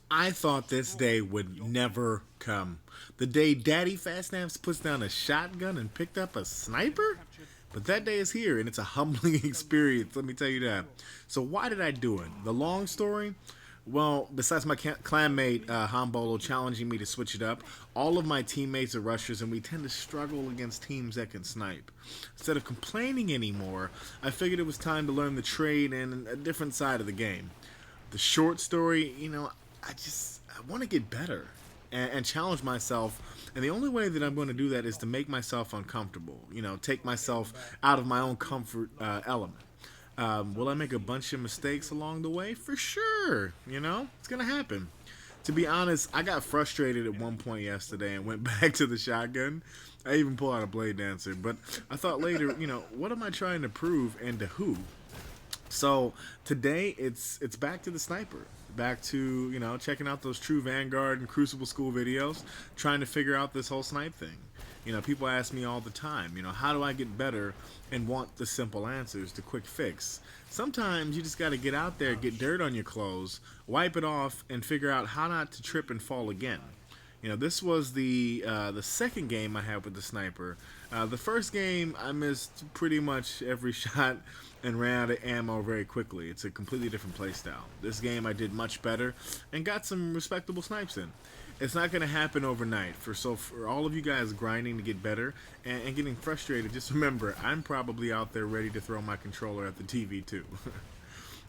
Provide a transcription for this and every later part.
I thought this day would never come. The day Daddy Fastnaps puts down a shotgun and picked up a sniper? But that day is here, and it's a humbling experience, let me tell you that. So why did I do it? The long story? Well, besides my clanmate Hambolo challenging me to switch it up, all of my teammates are rushers and we tend to struggle against teams that can snipe. Instead of complaining anymore, I figured it was time to learn the trade and a different side of the game. The short story, I want to get better and challenge myself. And the only way that I'm going to do that is to make myself uncomfortable. Take myself out of my own comfort element. Will I make a bunch of mistakes along the way? For sure. It's going to happen. To be honest, I got frustrated at one point yesterday and went back to the shotgun. I even pulled out a blade dancer. But I thought later, what am I trying to prove and to who? So today it's back to the sniper, back to checking out those True Vanguard and Crucible School videos, trying to figure out this whole snipe thing. People ask me all the time, how do I get better, and want the simple answers, the quick fix. Sometimes you just got to get out there, get dirt on your clothes, wipe it off, and figure out how not to trip and fall again. This was the second game I had with the sniper. The first game I missed pretty much every shot and ran out of ammo very quickly. It's a completely different playstyle. This game I did much better and got some respectable snipes in. It's not going to happen overnight. For all of you guys grinding to get better and getting frustrated, just remember I'm probably out there ready to throw my controller at the TV too.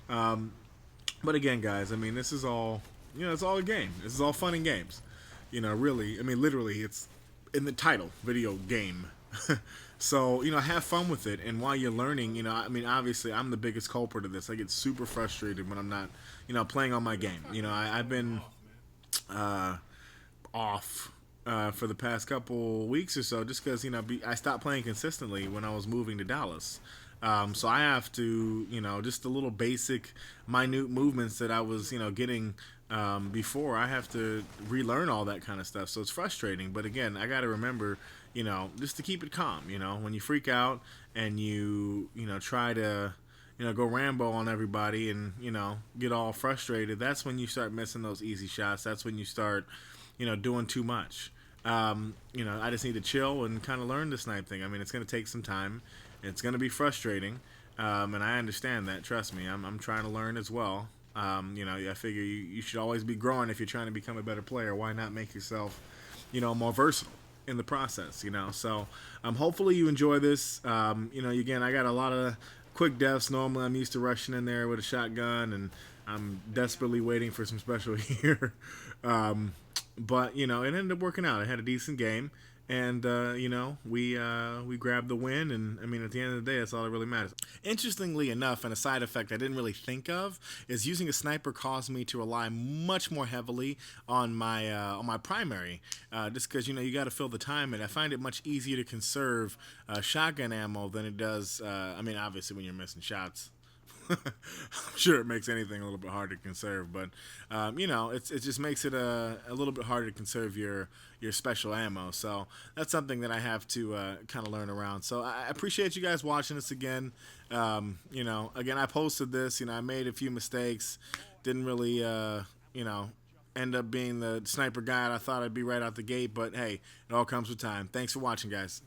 But again, guys, this is all it's all a game. This is all fun and games. Really, literally, it's in the title, video game. So, have fun with it. And while you're learning, obviously, I'm the biggest culprit of this. I get super frustrated when I'm not, playing on my game. I've been off for the past couple weeks or so just because, I stopped playing consistently when I was moving to Dallas. So I have to, just the little basic, minute movements that I was, getting before. I have to relearn all that kind of stuff. So it's frustrating. But again, I got to remember, just to keep it calm. When you freak out and you try to, go Rambo on everybody and, get all frustrated, that's when you start missing those easy shots. That's when you start, doing too much. I just need to chill and kind of learn the snipe thing. It's going to take some time. It's going to be frustrating, and I understand that. Trust me, I'm trying to learn as well. I figure you should always be growing if you're trying to become a better player. Why not make yourself, more versatile in the process? So hopefully you enjoy this. Again, I got a lot of quick deaths. Normally, I'm used to rushing in there with a shotgun, and I'm desperately waiting for some special gear. But it ended up working out. I had a decent game. And we grabbed the win, and at the end of the day, that's all that really matters. Interestingly enough, and a side effect I didn't really think of is using a sniper caused me to rely much more heavily on my primary, just because you got to fill the time, and I find it much easier to conserve shotgun ammo than it does. Obviously when you're missing shots. I'm sure it makes anything a little bit harder to conserve, but it just makes it a little bit harder to conserve your special ammo. So that's something that I have to kind of learn around. So I appreciate you guys watching this again. Again, I posted this. I made a few mistakes. Didn't really end up being the sniper guy I thought I'd be right out the gate. But hey, it all comes with time. Thanks for watching, guys.